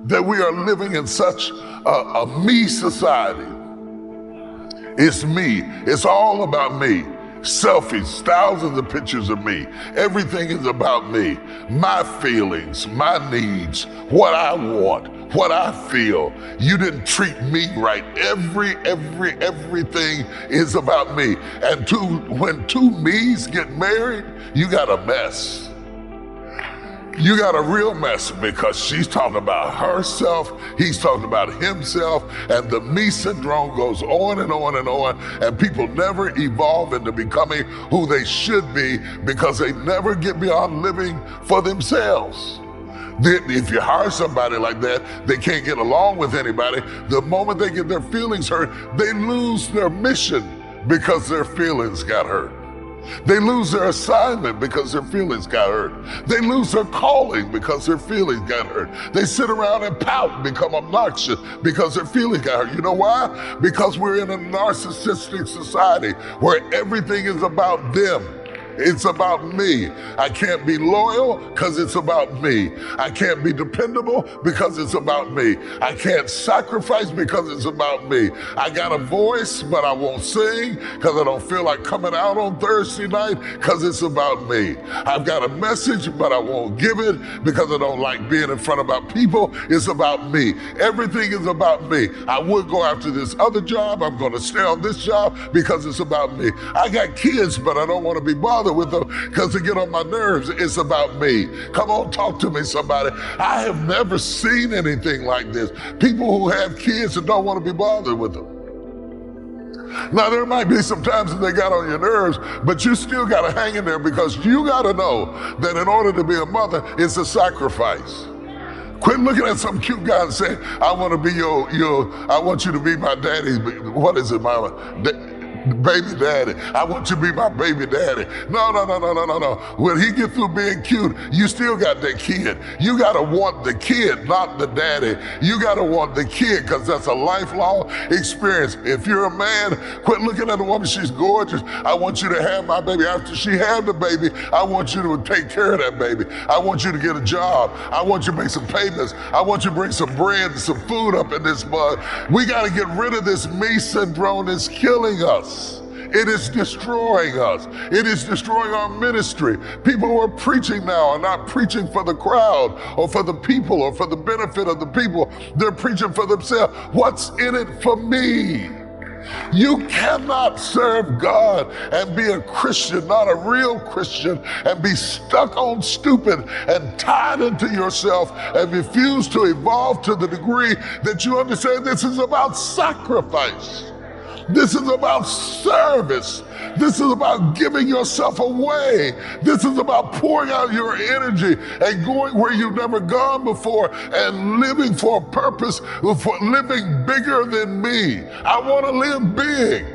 that we are living in such a me society. It's me. It's all about me. Selfies, thousands of pictures of me. Everything is about me. My feelings, my needs, what I want, what I feel. You didn't treat me right. Everything is about me. And when two me's get married, you got a mess. You got a real mess, because she's talking about herself, he's talking about himself, and the me syndrome goes on and on and on, and people never evolve into becoming who they should be because they never get beyond living for themselves. If you hire somebody like that, they can't get along with anybody. The moment they get their feelings hurt, they lose their mission because their feelings got hurt. They lose their assignment because their feelings got hurt. They lose their calling because their feelings got hurt. They sit around and pout, become obnoxious because their feelings got hurt. You know why? Because we're in a narcissistic society where everything is about them. It's about me. I can't be loyal because it's about me. I can't be dependable because it's about me. I can't sacrifice because it's about me. I got a voice, but I won't sing because I don't feel like coming out on Thursday night because it's about me. I've got a message, but I won't give it because I don't like being in front of people. It's about me. Everything is about me. I would go after this other job. I'm going to stay on this job because it's about me. I got kids, but I don't want to be bothered with them because they get on my nerves. It's about me. Come on, talk to me, somebody. I have never seen anything like this. People who have kids and don't want to be bothered with them. Now, there might be some times that they got on your nerves, but you still got to hang in there because you got to know that in order to be a mother, it's a sacrifice. Quit looking at some cute guy and saying, I want to be I want you to be my daddy. What is it, mama? Baby daddy. I want you to be my baby daddy. No. When he gets through being cute, you still got that kid. You got to want the kid, not the daddy. You got to want the kid because that's a lifelong experience. If you're a man, quit looking at a woman, she's gorgeous. I want you to have my baby. After she had the baby, I want you to take care of that baby. I want you to get a job. I want you to make some payments. I want you to bring some bread and some food up in this mud. We got to get rid of this me syndrome that's killing us. It is destroying us. It is destroying our ministry. People who are preaching now are not preaching for the crowd or for the people or for the benefit of the people. They're preaching for themselves. What's in it for me? You cannot serve God and be a Christian, not a real Christian, and be stuck on stupid and tied into yourself and refuse to evolve to the degree that you understand this is about sacrifice. This is about service. This is about giving yourself away. This is about pouring out your energy and going where you've never gone before and living for a purpose, for living bigger than me. I want to live big.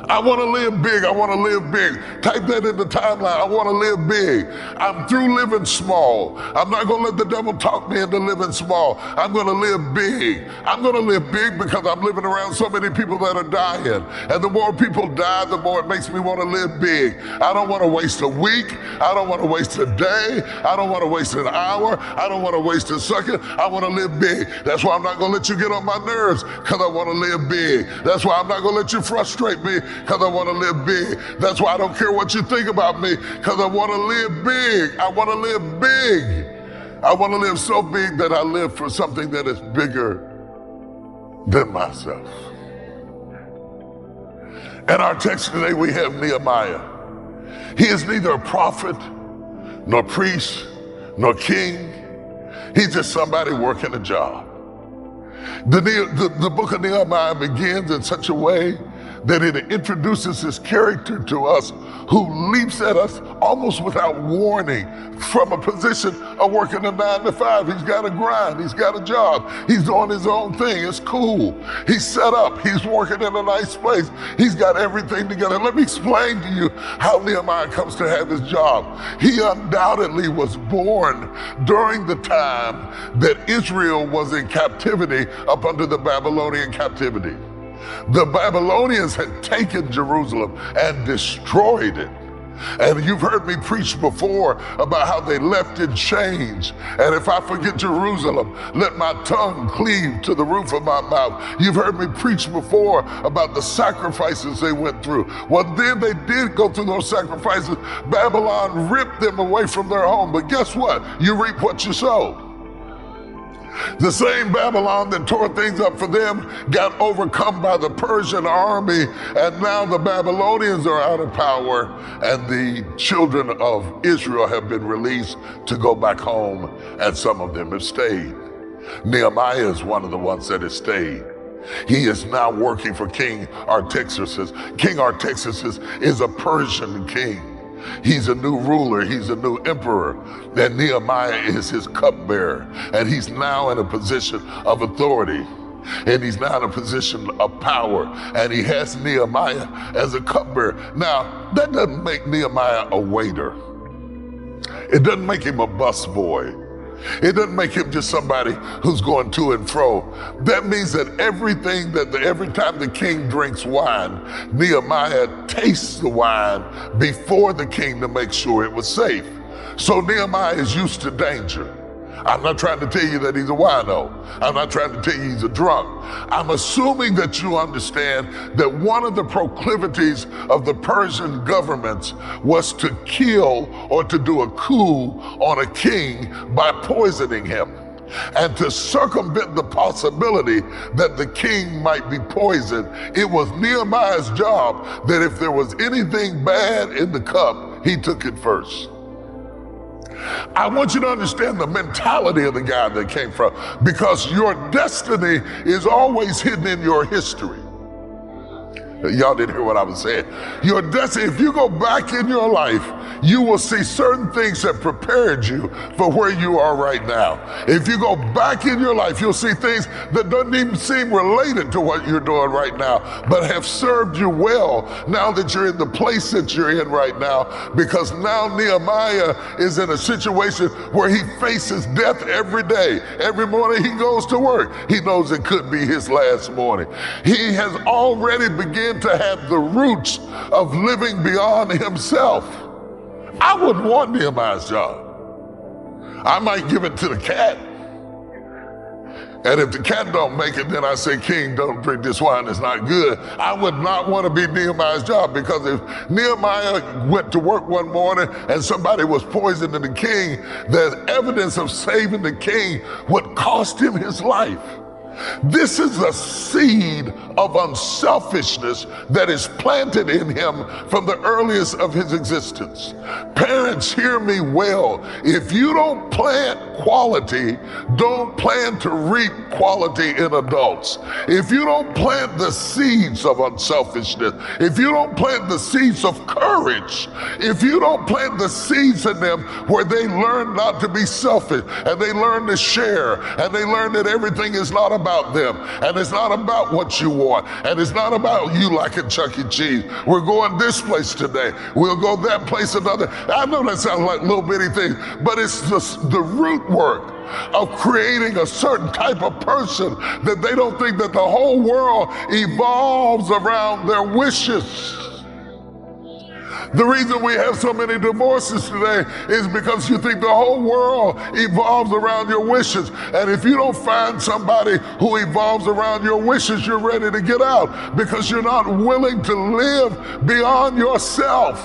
I want to live big. I want to live big. Type that in the timeline. I want to live big. I'm through living small. I'm not going to let the devil talk me into living small. I'm going to live big. I'm going to live big because I'm living around so many people that are dying. And the more people die, the more it makes me want to live big. I don't want to waste a week. I don't want to waste a day. I don't want to waste an hour. I don't want to waste a second. I want to live big. That's why I'm not going to let you get on my nerves, because I want to live big. That's why I'm not going to let you frustrate me, because I want to live big. That's why I don't care what you think about me, because I want to live big. I want to live big. I want to live so big that I live for something that is bigger than myself. In our text today, we have Nehemiah. He is neither a prophet, nor priest, nor king. He's just somebody working a job. The book of Nehemiah begins in such a way that it introduces this character to us who leaps at us almost without warning from a position of working a 9 to 5. He's got a grind, he's got a job, he's doing his own thing, it's cool. He's set up, he's working in a nice place, he's got everything together. Let me explain to you how Nehemiah comes to have his job. He undoubtedly was born during the time that Israel was in captivity up under the Babylonian captivity. The Babylonians had taken Jerusalem and destroyed it. And you've heard me preach before about how they left in chains. And if I forget Jerusalem, let my tongue cleave to the roof of my mouth. You've heard me preach before about the sacrifices they went through. Well, then they did go through those sacrifices. Babylon ripped them away from their home. But guess what? You reap what you sow. The same Babylon that tore things up for them got overcome by the Persian army, and now the Babylonians are out of power, and the children of Israel have been released to go back home, and some of them have stayed. Nehemiah is one of the ones that has stayed. He is now working for King Artaxerxes. King Artaxerxes is a Persian king. He's a new ruler, he's a new emperor, and Nehemiah is his cupbearer. And he's now in a position of authority, and he's now in a position of power, and he has Nehemiah as a cupbearer. Now, that doesn't make Nehemiah a waiter. It doesn't make him a busboy. It doesn't make him just somebody who's going to and fro. That means that every time the king drinks wine, Nehemiah tastes the wine before the king to make sure it was safe. So Nehemiah is used to danger. I'm not trying to tell you that he's a wino. I'm not trying to tell you he's a drunk. I'm assuming that you understand that one of the proclivities of the Persian governments was to kill or to do a coup on a king by poisoning him. And to circumvent the possibility that the king might be poisoned, it was Nehemiah's job that if there was anything bad in the cup, he took it first. I want you to understand the mentality of the guy that came from, because your destiny is always hidden in your history. Y'all didn't hear what I was saying. Your destiny, if you go back in your life, you will see certain things that prepared you for where you are right now. If you go back in your life, you'll see things that don't even seem related to what you're doing right now, but have served you well now that you're in the place that you're in right now, because now Nehemiah is in a situation where he faces death every day. Every morning he goes to work, he knows it could be his last morning. He has already begun to have the roots of living beyond himself. I wouldn't want Nehemiah's job. I might give it to the cat. And if the cat don't make it, then I say, King, don't drink this wine, it's not good. I would not want to be Nehemiah's job, because if Nehemiah went to work one morning and somebody was poisoning the king, the evidence of saving the king would cost him his life. This is a seed of unselfishness that is planted in him from the earliest of his existence. Parents, hear me well. If you don't plant quality, don't plan to reap quality in adults. If you don't plant the seeds of unselfishness, if you don't plant the seeds of courage, if you don't plant the seeds in them where they learn not to be selfish, and they learn to share, and they learn that everything is not about them, and it's not about what you want, and it's not about you liking Chuck E. Cheese. We're going this place today, we'll go that place another. I know that sounds like little bitty things, but it's the root work of creating a certain type of person that they don't think that the whole world evolves around their wishes. The reason we have so many divorces today is because you think the whole world evolves around your wishes. And if you don't find somebody who evolves around your wishes, you're ready to get out, because you're not willing to live beyond yourself.